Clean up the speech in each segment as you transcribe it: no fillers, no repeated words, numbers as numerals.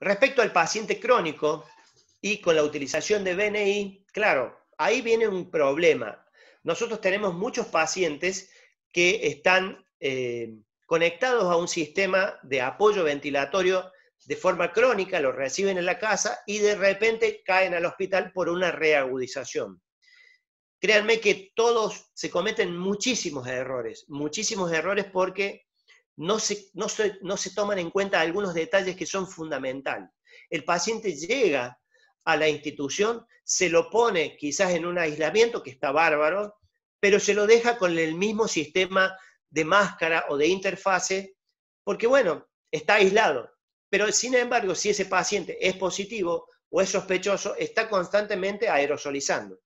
Respecto al paciente crónico y con la utilización de BNI, claro, ahí viene un problema. Nosotros tenemos muchos pacientes que están conectados a un sistema de apoyo ventilatorio de forma crónica, lo reciben en la casa y de repente caen al hospital por una reagudización. Créanme que todos se cometen muchísimos errores porque no se toman en cuenta algunos detalles que son fundamentales. El paciente llega a la institución, se lo pone quizás en un aislamiento, que está bárbaro, pero se lo deja con el mismo sistema de máscara o de interfase, porque bueno, está aislado. Pero sin embargo, si ese paciente es positivo o es sospechoso, está constantemente aerosolizando.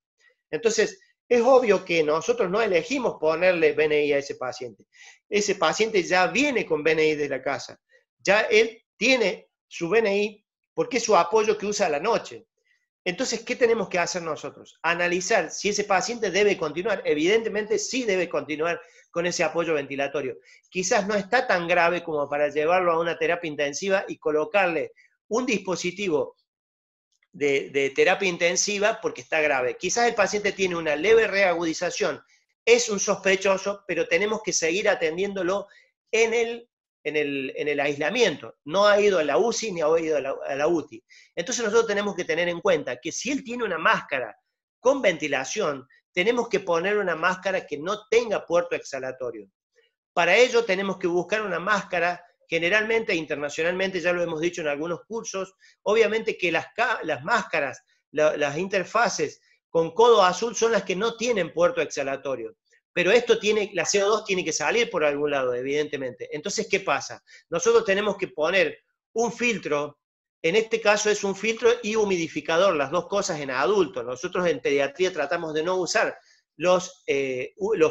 Entonces, es obvio que nosotros no elegimos ponerle BNI a ese paciente. Ese paciente ya viene con BNI de la casa. Ya él tiene su BNI porque es su apoyo que usa a la noche. Entonces, ¿qué tenemos que hacer nosotros? Analizar si ese paciente debe continuar. Evidentemente sí debe continuar con ese apoyo ventilatorio. Quizás no está tan grave como para llevarlo a una terapia intensiva y colocarle un dispositivo de terapia intensiva porque está grave. Quizás el paciente tiene una leve reagudización, es un sospechoso, pero tenemos que seguir atendiéndolo en el aislamiento. No ha ido a la UCI ni ha ido a la UTI. Entonces nosotros tenemos que tener en cuenta que si él tiene una máscara con ventilación, tenemos que poner una máscara que no tenga puerto exhalatorio. Para ello tenemos que buscar una máscara, generalmente internacionalmente, ya lo hemos dicho en algunos cursos, obviamente que las máscaras, las interfaces con codo azul son las que no tienen puerto exhalatorio. Pero la CO2 tiene que salir por algún lado, evidentemente. Entonces, ¿qué pasa? Nosotros tenemos que poner un filtro, en este caso es un filtro y humidificador, las dos cosas en adultos. Nosotros en pediatría tratamos de no usar los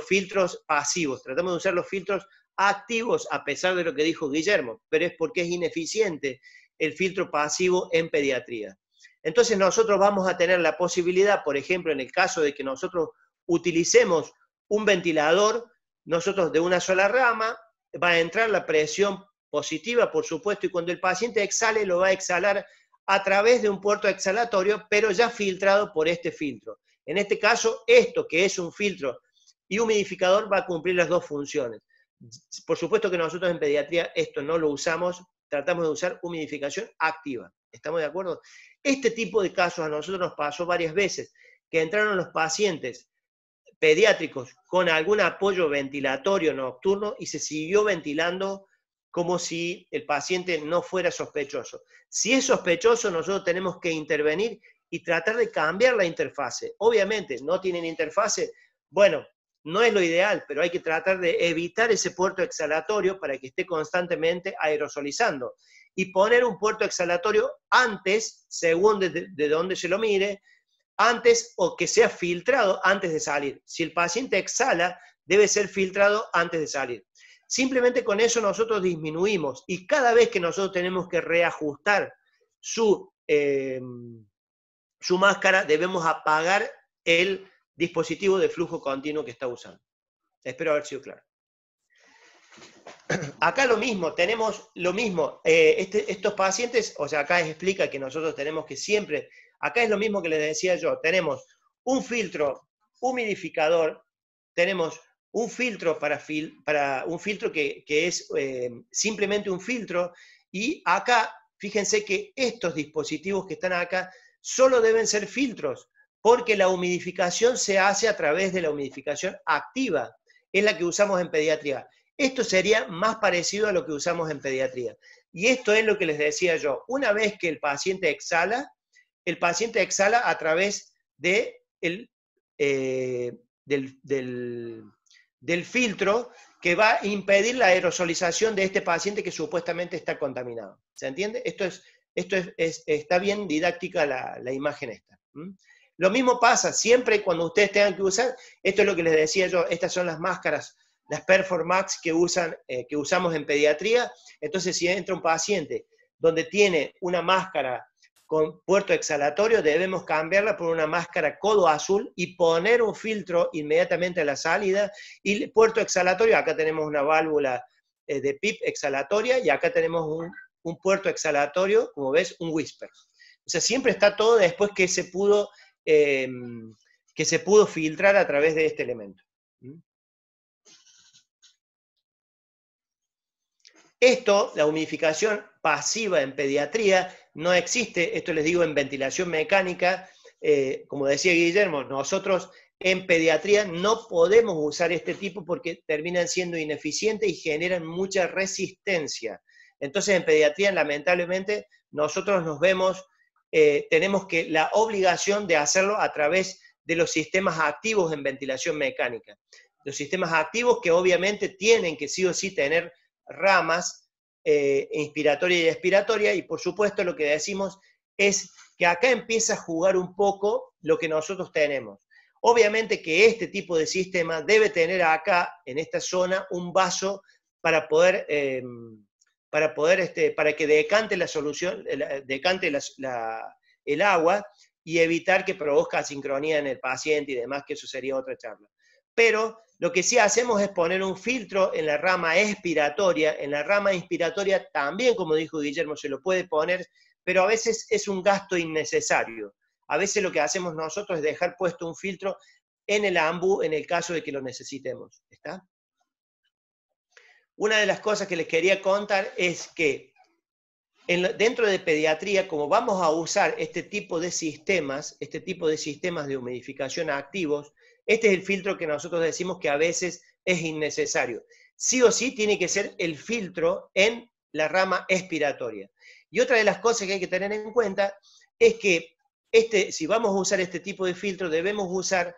filtros pasivos, tratamos de usar los filtros activos, a pesar de lo que dijo Guillermo, pero es porque es ineficiente el filtro pasivo en pediatría. Entonces nosotros vamos a tener la posibilidad, por ejemplo, en el caso de que nosotros utilicemos un ventilador, nosotros de una sola rama, va a entrar la presión positiva, por supuesto, y cuando el paciente exhale, lo va a exhalar a través de un puerto exhalatorio, pero ya filtrado por este filtro. En este caso, esto que es un filtro y humidificador va a cumplir las dos funciones. Por supuesto que nosotros en pediatría esto no lo usamos, tratamos de usar humidificación activa. ¿Estamos de acuerdo? Este tipo de casos a nosotros nos pasó varias veces, que entraron los pacientes pediátricos con algún apoyo ventilatorio nocturno y se siguió ventilando como si el paciente no fuera sospechoso. Si es sospechoso, nosotros tenemos que intervenir y tratar de cambiar la interfase. Obviamente, no tienen interfase, bueno, no es lo ideal, pero hay que tratar de evitar ese puerto exhalatorio para que esté constantemente aerosolizando. Y poner un puerto exhalatorio antes, según de dónde se lo mire, antes o que sea filtrado antes de salir. Si el paciente exhala, debe ser filtrado antes de salir. Simplemente con eso nosotros disminuimos y cada vez que nosotros tenemos que reajustar su máscara, debemos apagar el dispositivo de flujo continuo que está usando. Espero haber sido claro. Acá lo mismo, tenemos lo mismo. Estos pacientes, o sea, acá explica que nosotros tenemos que siempre, acá es lo mismo que les decía yo, tenemos un filtro humidificador, tenemos un filtro un filtro que es simplemente un filtro, y acá, fíjense que estos dispositivos que están acá solo deben ser filtros, porque la humidificación se hace a través de la humidificación activa, es la que usamos en pediatría. Esto sería más parecido a lo que usamos en pediatría. Y esto es lo que les decía yo. Una vez que el paciente exhala a través del filtro que va a impedir la aerosolización de este paciente que supuestamente está contaminado. ¿Se entiende? Está bien didáctica la imagen esta. Lo mismo pasa siempre cuando ustedes tengan que usar, esto es lo que les decía yo, estas son las máscaras, las Performax que usamos en pediatría. Entonces, si entra un paciente donde tiene una máscara con puerto exhalatorio, debemos cambiarla por una máscara codo azul y poner un filtro inmediatamente a la salida. Y el puerto exhalatorio, acá tenemos una válvula de PIP exhalatoria y acá tenemos un puerto exhalatorio, como ves, un whisper. O sea, siempre está todo después que se pudo filtrar a través de este elemento. Esto, la humidificación pasiva en pediatría, no existe, esto les digo en ventilación mecánica, como decía Guillermo, nosotros en pediatría no podemos usar este tipo porque terminan siendo ineficientes y generan mucha resistencia. Entonces en pediatría, lamentablemente, nosotros nos vemos, tenemos la obligación de hacerlo a través de los sistemas activos en ventilación mecánica. Los sistemas activos que obviamente tienen que sí o sí tener ramas inspiratoria y expiratoria, y por supuesto lo que decimos es que acá empieza a jugar un poco lo que nosotros tenemos. Obviamente que este tipo de sistema debe tener acá, en esta zona, un vaso para poder, para que decante la solución, decante el agua y evitar que produzca asincronía en el paciente y demás, que eso sería otra charla. Pero lo que sí hacemos es poner un filtro en la rama expiratoria. En la rama inspiratoria también, como dijo Guillermo, se lo puede poner, pero a veces es un gasto innecesario. A veces lo que hacemos nosotros es dejar puesto un filtro en el AMBU en el caso de que lo necesitemos. ¿Está? Una de las cosas que les quería contar es que dentro de pediatría, como vamos a usar este tipo de sistemas de humidificación activos, este es el filtro que nosotros decimos que a veces es innecesario. Sí o sí tiene que ser el filtro en la rama expiratoria. Y otra de las cosas que hay que tener en cuenta es que si vamos a usar este tipo de filtro, debemos usar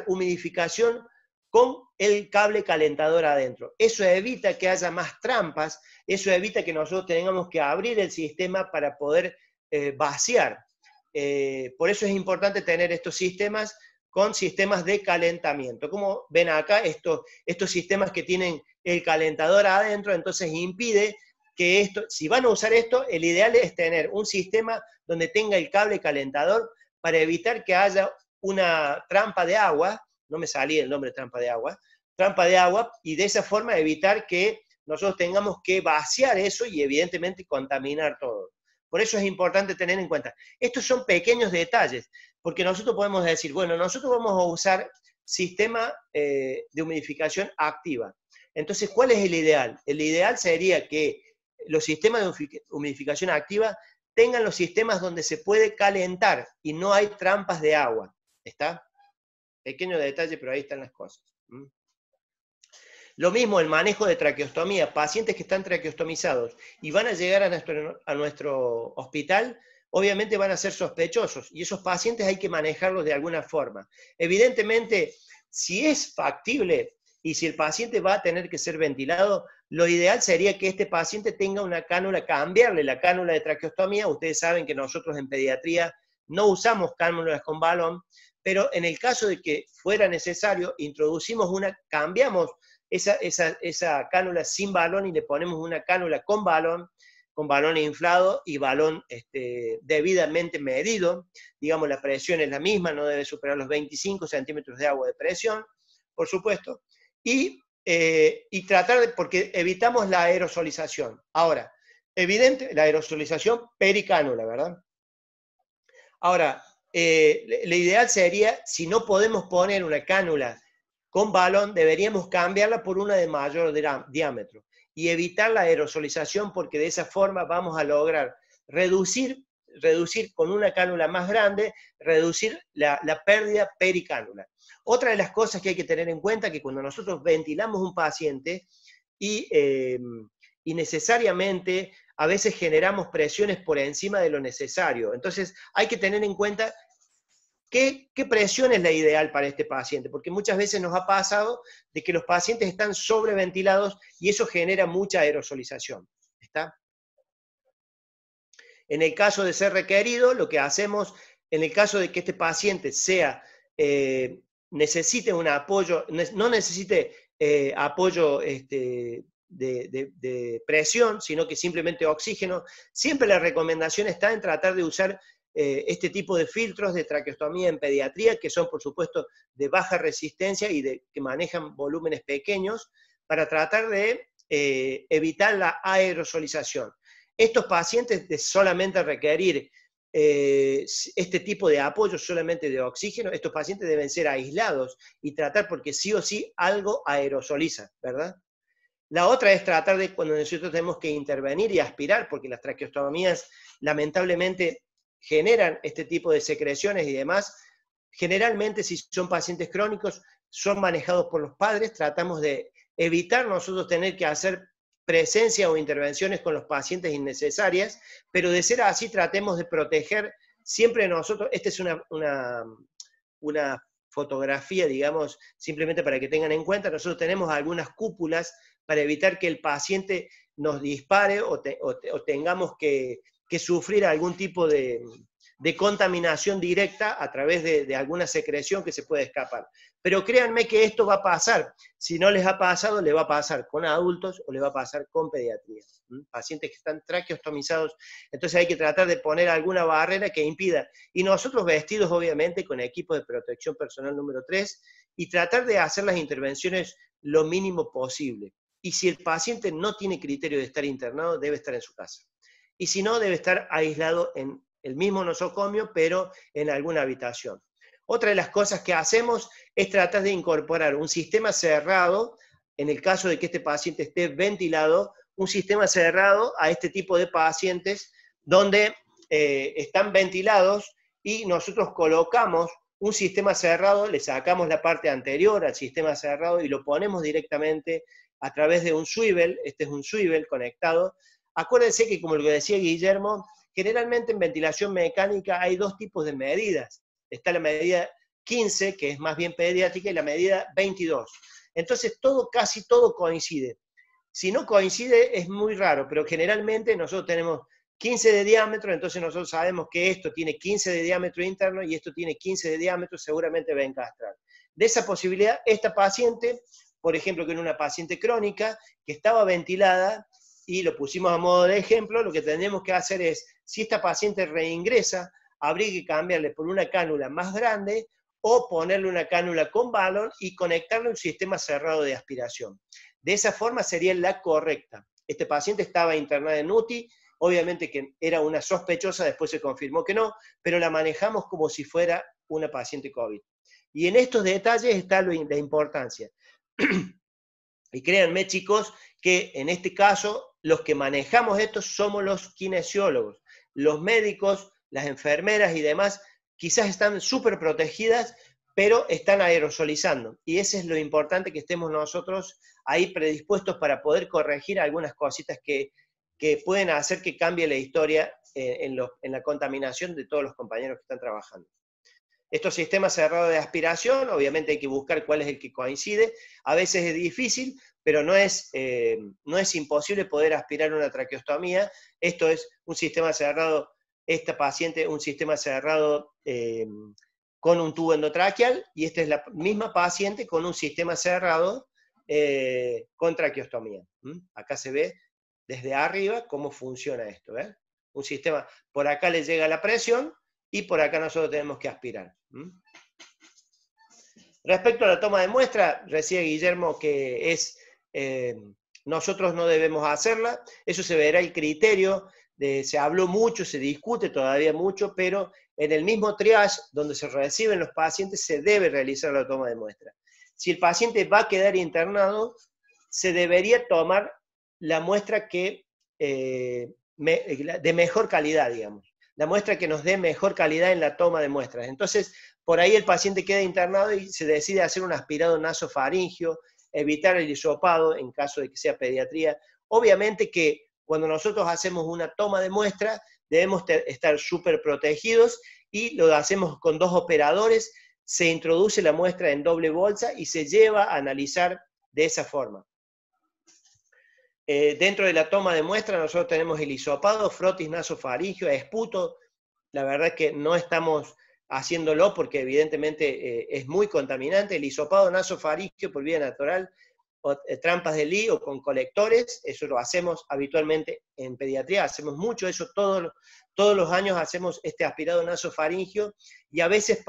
humidificación con el cable calentador adentro. Eso evita que haya más trampas, eso evita que nosotros tengamos que abrir el sistema para poder vaciar. Por eso es importante tener estos sistemas con sistemas de calentamiento. Como ven acá, estos sistemas que tienen el calentador adentro, entonces impide que si van a usar esto, el ideal es tener un sistema donde tenga el cable calentador para evitar que haya una trampa de agua, no me salía el nombre trampa de agua, y de esa forma evitar que nosotros tengamos que vaciar eso y evidentemente contaminar todo. Por eso es importante tener en cuenta. Estos son pequeños detalles, porque nosotros podemos decir, bueno, nosotros vamos a usar sistema de humidificación activa. Entonces, ¿cuál es el ideal? El ideal sería que los sistemas de humidificación activa tengan los sistemas donde se puede calentar y no hay trampas de agua. ¿Está? Pequeño detalle, pero ahí están las cosas. Lo mismo el manejo de traqueostomía. Pacientes que están traqueostomizados y van a llegar a nuestro hospital, obviamente van a ser sospechosos, y esos pacientes hay que manejarlos de alguna forma. Evidentemente, si es factible y si el paciente va a tener que ser ventilado, lo ideal sería que este paciente tenga una cánula, cambiarle la cánula de traqueostomía. Ustedes saben que nosotros en pediatría no usamos cánulas con balón, pero en el caso de que fuera necesario, cambiamos esa cánula sin balón y le ponemos una cánula con balón inflado y balón debidamente medido. Digamos, la presión es la misma, no debe superar los 25 centímetros de agua de presión, por supuesto, y porque evitamos la aerosolización. Ahora, evidente, la aerosolización pericánula, ¿verdad? Ahora, lo ideal sería, si no podemos poner una cánula con balón, deberíamos cambiarla por una de mayor diámetro y evitar la aerosolización, porque de esa forma vamos a lograr reducir con una cánula más grande, reducir la pérdida pericánula. Otra de las cosas que hay que tener en cuenta es que cuando nosotros ventilamos un paciente y necesariamente a veces generamos presiones por encima de lo necesario. Entonces hay que tener en cuenta qué presión es la ideal para este paciente, porque muchas veces nos ha pasado de que los pacientes están sobreventilados y eso genera mucha aerosolización. ¿Está? En el caso de ser requerido, lo que hacemos, en el caso de que este paciente necesite un apoyo, no necesite apoyo de presión, sino que simplemente oxígeno, siempre la recomendación está en tratar de usar este tipo de filtros de traqueostomía en pediatría, que son por supuesto de baja resistencia y que manejan volúmenes pequeños, para tratar de evitar la aerosolización. Estos pacientes de solamente requerir este tipo de apoyo solamente de oxígeno, estos pacientes deben ser aislados y tratar porque sí o sí algo aerosoliza, ¿verdad? La otra es tratar de cuando nosotros tenemos que intervenir y aspirar, porque las traqueostomías lamentablemente generan este tipo de secreciones y demás. Generalmente, si son pacientes crónicos, son manejados por los padres. Tratamos de evitar nosotros tener que hacer presencia o intervenciones con los pacientes innecesarias, pero de ser así, tratemos de proteger siempre nosotros. Esta es una fotografía, digamos, simplemente para que tengan en cuenta. Nosotros tenemos algunas cúpulas para evitar que el paciente nos dispare o tengamos que sufrir algún tipo de contaminación directa a través de alguna secreción que se puede escapar. Pero créanme que esto va a pasar. Si no les ha pasado, le va a pasar con adultos o le va a pasar con pediatría. Pacientes que están traqueostomizados, entonces hay que tratar de poner alguna barrera que impida. Y nosotros vestidos, obviamente, con equipo de protección personal número 3, y tratar de hacer las intervenciones lo mínimo posible. Y si el paciente no tiene criterio de estar internado, debe estar en su casa. Y si no, debe estar aislado en el mismo nosocomio, pero en alguna habitación. Otra de las cosas que hacemos es tratar de incorporar un sistema cerrado, en el caso de que este paciente esté ventilado, un sistema cerrado a este tipo de pacientes donde están ventilados y nosotros colocamos un sistema cerrado, le sacamos la parte anterior al sistema cerrado y lo ponemos directamente a través de un swivel. Este es un swivel conectado. Acuérdense que, como lo decía Guillermo, generalmente en ventilación mecánica hay dos tipos de medidas. Está la medida 15, que es más bien pediátrica, y la medida 22. Entonces, casi todo coincide. Si no coincide, es muy raro, pero generalmente nosotros tenemos 15 de diámetro, entonces nosotros sabemos que esto tiene 15 de diámetro interno y esto tiene 15 de diámetro, seguramente va a encastrar. De esa posibilidad, esta paciente, por ejemplo, que era una paciente crónica, que estaba ventilada, y lo pusimos a modo de ejemplo, lo que tendríamos que hacer es, si esta paciente reingresa, habría que cambiarle por una cánula más grande o ponerle una cánula con balón y conectarle a un sistema cerrado de aspiración. De esa forma sería la correcta. Este paciente estaba internado en UTI, obviamente que era una sospechosa, después se confirmó que no, pero la manejamos como si fuera una paciente COVID. Y en estos detalles está la importancia. Y créanme, chicos, que en este caso los que manejamos esto somos los kinesiólogos. Los médicos, las enfermeras y demás, quizás están súper protegidas, pero están aerosolizando. Y eso es lo importante, que estemos nosotros ahí predispuestos para poder corregir algunas cositas que pueden hacer que cambie la historia en la contaminación de todos los compañeros que están trabajando. Estos sistemas cerrados de aspiración, obviamente hay que buscar cuál es el que coincide. A veces es difícil, pero no es imposible poder aspirar una traqueostomía. Esto es un sistema cerrado, esta paciente, un sistema cerrado con un tubo endotraqueal, y esta es la misma paciente con un sistema cerrado con traqueostomía. Acá se ve desde arriba cómo funciona esto. Un sistema, por acá le llega la presión, y por acá nosotros tenemos que aspirar. Respecto a la toma de muestra, decía Guillermo que nosotros no debemos hacerla. Eso se verá el criterio. Se habló mucho, se discute todavía mucho, pero en el mismo triage donde se reciben los pacientes se debe realizar la toma de muestra. Si el paciente va a quedar internado, se debería tomar la muestra de mejor calidad, digamos. La muestra que nos dé mejor calidad en la toma de muestras. Entonces, por ahí el paciente queda internado y se decide hacer un aspirado nasofaringio, evitar el hisopado en caso de que sea pediatría. Obviamente que cuando nosotros hacemos una toma de muestra, debemos estar súper protegidos, y lo hacemos con 2 operadores, se introduce la muestra en doble bolsa y se lleva a analizar de esa forma. Dentro de la toma de muestra nosotros tenemos el hisopado, frotis nasofaringio, esputo. La verdad es que no estamos haciéndolo porque evidentemente es muy contaminante. El hisopado nasofaringio por vía natural, trampas de Lee o con colectores, eso lo hacemos habitualmente en pediatría, hacemos mucho eso, todos los años hacemos este aspirado nasofaringio, y a veces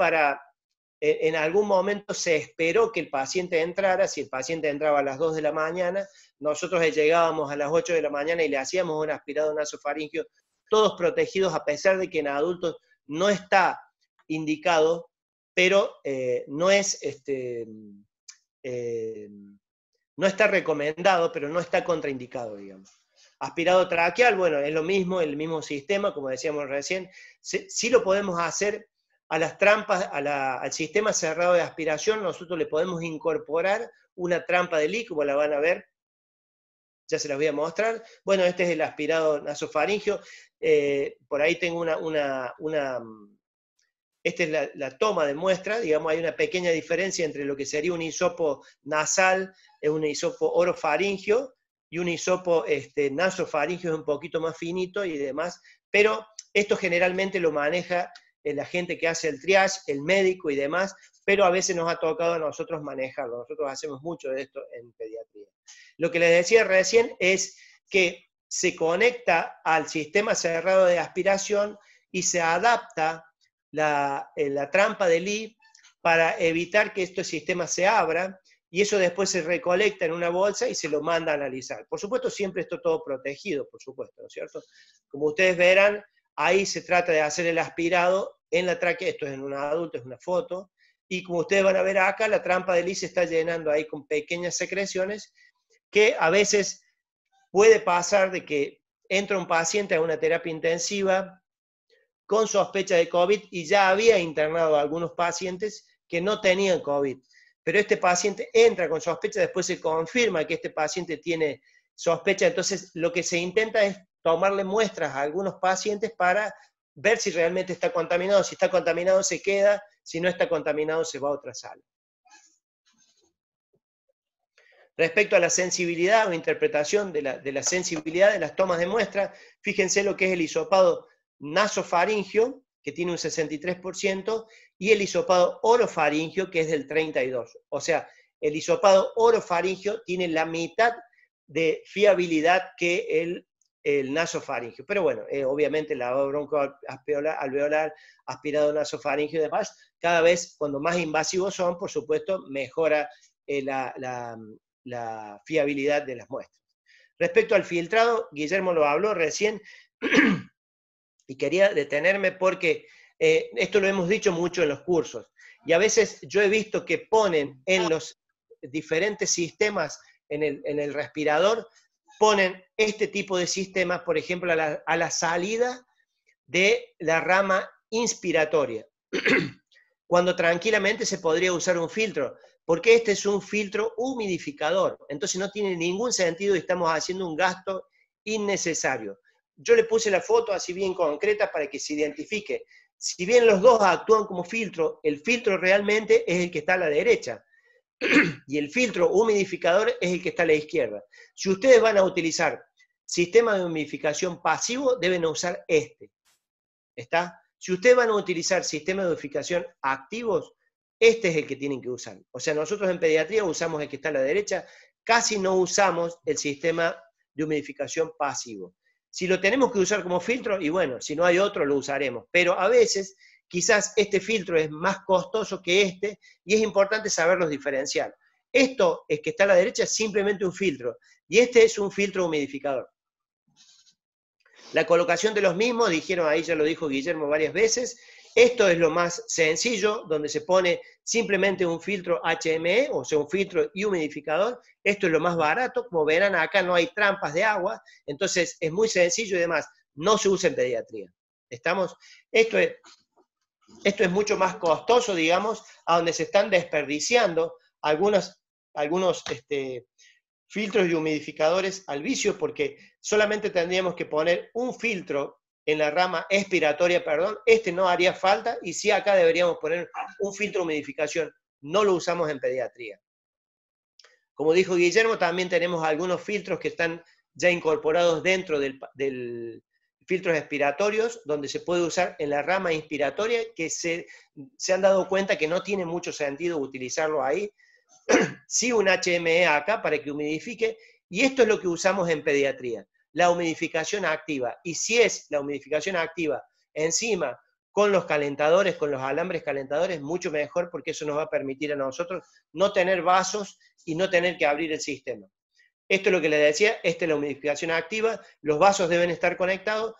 en algún momento se esperó que el paciente entrara. Si el paciente entraba a las 2 de la mañana, nosotros llegábamos a las 8 de la mañana y le hacíamos un aspirado nasofaringio, todos protegidos a pesar de que en adultos no está indicado, pero no está recomendado, pero no está contraindicado, digamos. Aspirado traqueal, bueno, es lo mismo, el mismo sistema, como decíamos recién. Sí lo podemos hacer a las trampas, al sistema cerrado de aspiración, nosotros le podemos incorporar una trampa de Lee, como la van a ver, ya se las voy a mostrar. Bueno, este es el aspirado nasofaringio, por ahí tengo esta es la toma de muestra, digamos, hay una pequeña diferencia entre lo que sería un hisopo nasal, un hisopo orofaringio, y un hisopo nasofaringio es un poquito más finito y demás, pero esto generalmente lo maneja la gente que hace el triage, el médico y demás, pero a veces nos ha tocado a nosotros manejarlo, nosotros hacemos mucho de esto en pediatría. Lo que les decía recién es que se conecta al sistema cerrado de aspiración y se adapta la trampa de Lee para evitar que este sistema se abra, y eso después se recolecta en una bolsa y se lo manda a analizar. Por supuesto, siempre esto todo protegido, por supuesto, ¿no es cierto? Como ustedes verán, ahí se trata de hacer el aspirado en la tráquea, esto es en un adulto, es una foto, y como ustedes van a ver acá, la trampa de Lee se está llenando ahí con pequeñas secreciones, que a veces puede pasar de que entra un paciente a una terapia intensiva con sospecha de COVID y ya había internado a algunos pacientes que no tenían COVID. Pero este paciente entra con sospecha, después se confirma que este paciente tiene sospecha, entonces lo que se intenta es tomarle muestras a algunos pacientes para ver si realmente está contaminado. Si está contaminado se queda, si no está contaminado se va a otra sala. Respecto a la sensibilidad o interpretación de la sensibilidad de las tomas de muestra, fíjense lo que es el hisopado nasofaringio, que tiene un 63%, y el hisopado orofaringio, que es del 32%. O sea, el hisopado orofaringio tiene la mitad de fiabilidad que el nasofaringio. Pero bueno, obviamente la broncoalveolar, aspirado nasofaringio y demás, cada vez cuando más invasivos son, por supuesto, mejora la fiabilidad de las muestras. Respecto al filtrado, Guillermo lo habló recién, y quería detenerme porque esto lo hemos dicho mucho en los cursos, y a veces yo he visto que ponen en los diferentes sistemas, en el respirador, ponen este tipo de sistemas, por ejemplo, a la salida de la rama inspiratoria, cuando tranquilamente se podría usar un filtro, porque este es un filtro humidificador, entonces no tiene ningún sentido y estamos haciendo un gasto innecesario. Yo le puse la foto así bien concreta para que se identifique. Si bien los dos actúan como filtro, el filtro realmente es el que está a la derecha y el filtro humidificador es el que está a la izquierda. Si ustedes van a utilizar sistema de humidificación pasivo, deben usar este. ¿Está? Si ustedes van a utilizar sistema de humidificación activos, este es el que tienen que usar. O sea, nosotros en pediatría usamos el que está a la derecha, casi no usamos el sistema de humidificación pasivo. Si lo tenemos que usar como filtro, y bueno, si no hay otro, lo usaremos. Pero a veces, quizás este filtro es más costoso que este, y es importante saberlos diferenciar. Esto es que está a la derecha es simplemente un filtro, y este es un filtro humidificador. La colocación de los mismos, dijeron ahí, ya lo dijo Guillermo varias veces, esto es lo más sencillo, donde se pone simplemente un filtro HME, o sea, un filtro y humidificador. Esto es lo más barato, como verán acá no hay trampas de agua, entonces es muy sencillo y demás, no se usa en pediatría. ¿Estamos? Esto es mucho más costoso, digamos, a donde se están desperdiciando algunos filtros y humidificadores al vicio, porque solamente tendríamos que poner un filtro en la rama expiratoria, perdón, este no haría falta, y sí acá deberíamos poner un filtro de humidificación, no lo usamos en pediatría. Como dijo Guillermo, también tenemos algunos filtros que están ya incorporados dentro del filtros expiratorios, donde se puede usar en la rama inspiratoria, que se han dado cuenta que no tiene mucho sentido utilizarlo ahí, sí un HME acá para que humidifique, y esto es lo que usamos en pediatría, la humidificación activa. Y si es la humidificación activa encima con los calentadores, con los alambres calentadores, mucho mejor, porque eso nos va a permitir a nosotros no tener vasos y no tener que abrir el sistema. Esto es lo que les decía, esta es la humidificación activa, los vasos deben estar conectados,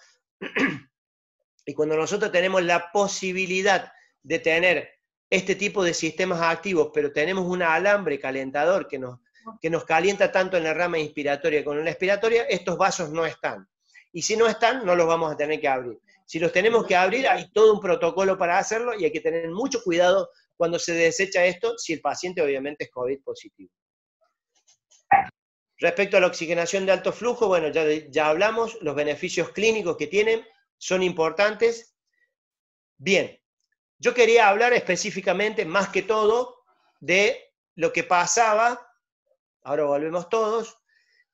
y cuando nosotros tenemos la posibilidad de tener este tipo de sistemas activos, pero tenemos un alambre calentador que nos calienta tanto en la rama inspiratoria como en la expiratoria, estos vasos no están. Y si no están, no los vamos a tener que abrir. Si los tenemos que abrir, hay todo un protocolo para hacerlo y hay que tener mucho cuidado cuando se desecha esto, si el paciente obviamente es COVID positivo. Respecto a la oxigenación de alto flujo, bueno, ya hablamos, los beneficios clínicos que tienen son importantes. Bien, yo quería hablar específicamente, más que todo, de lo que pasaba, ahora volvemos todos,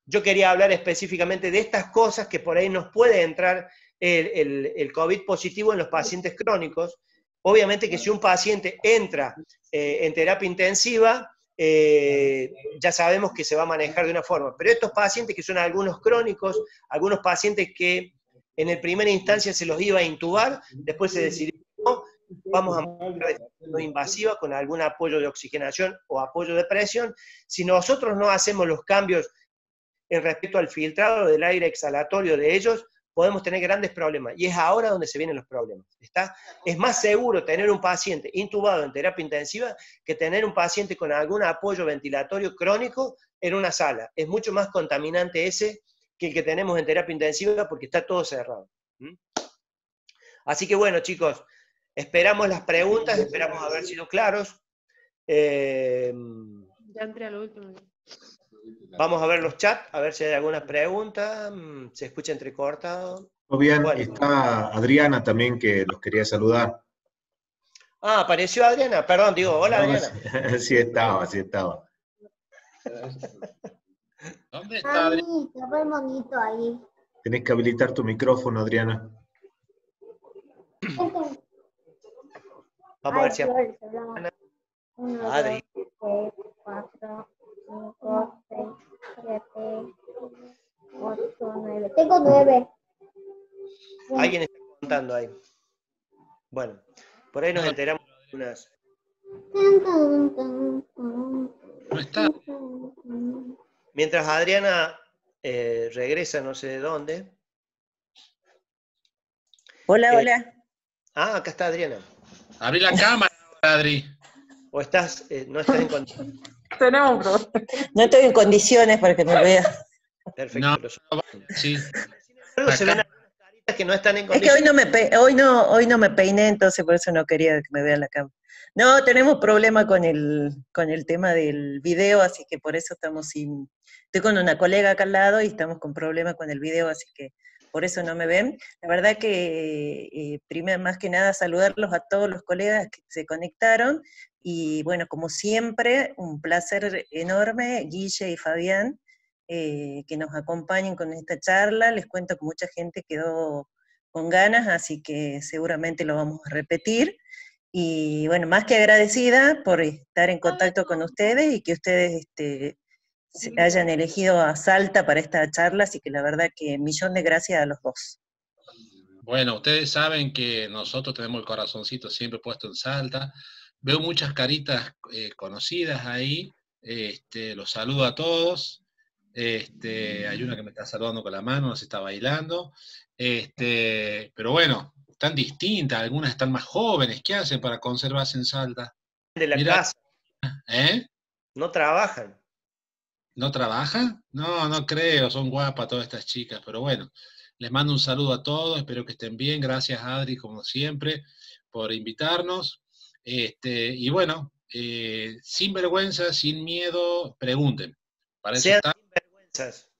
yo quería hablar específicamente de estas cosas que por ahí nos puede entrar el COVID positivo en los pacientes crónicos. Obviamente que si un paciente entra en terapia intensiva, ya sabemos que se va a manejar de una forma, pero estos pacientes que son algunos crónicos, algunos pacientes que en el primera instancia se los iba a intubar, después se decidió, no, vamos a manejar de forma invasiva con algún apoyo de oxigenación o apoyo de presión. Si nosotros no hacemos los cambios en respecto al filtrado del aire exhalatorio de ellos, podemos tener grandes problemas. Y es ahora donde se vienen los problemas. Es más seguro tener un paciente intubado en terapia intensiva que tener un paciente con algún apoyo ventilatorio crónico en una sala. Es mucho más contaminante ese que el que tenemos en terapia intensiva porque está todo cerrado. Así que bueno, chicos, esperamos las preguntas, esperamos haber sido claros. Ya entré a lo último. Vamos a ver los chats, a ver si hay alguna pregunta. Se escucha entrecortado. Bien, Bueno. está Adriana también, que los quería saludar. Ah, apareció Adriana. Perdón, digo, hola Adriana. Sí estaba, sí estaba. ¿Dónde está Adriana? Estaba el monito ahí. Tenés que habilitar tu micrófono, Adriana. Vamos a ver si Adri. 1, 2, 3, 4, 5, 6, 7, 8, 9. Tengo 9. alguien está contando ahí. Bueno, por ahí nos enteramos de unas. No está. Mientras Adriana regresa no sé de dónde. Hola, hola. Ah, acá está Adriana. Abrí la cámara, Adri. ¿O estás, no estás en condiciones? Tenemos un problema. No estoy en condiciones para que me vea. Perfecto. No, sí. Se ven algunas caritas que no están en Es que condiciones. hoy no me peiné, entonces por eso no quería que me vea la cámara. No, tenemos problema con el tema del video, así que por eso estamos sin... Estoy con una colega acá al lado y estamos con problema con el video, así que por eso no me ven. La verdad que, primero, más que nada, saludarlos a todos los colegas que se conectaron, y bueno, como siempre, un placer enorme, Guille y Fabián, que nos acompañen con esta charla. Les cuento que mucha gente quedó con ganas, así que seguramente lo vamos a repetir. Y bueno, más que agradecida por estar en contacto con ustedes y que ustedes hayan elegido a Salta para esta charla, así que la verdad que millón de gracias a los dos. Bueno, ustedes saben que nosotros tenemos el corazoncito siempre puesto en Salta. Veo muchas caritas conocidas ahí. Los saludo a todos. Hay una que me está saludando con la mano, no se está bailando. Pero bueno, están distintas, algunas están más jóvenes. ¿Qué hacen para conservarse en Salta? De la Mirá, casa. No trabajan. ¿No trabajan? No, no creo, son guapas todas estas chicas, pero bueno, les mando un saludo a todos, espero que estén bien. Gracias, Adri, como siempre, por invitarnos. Y bueno, sin vergüenza, sin miedo, pregunten. Para eso Sean está. sinvergüenzas.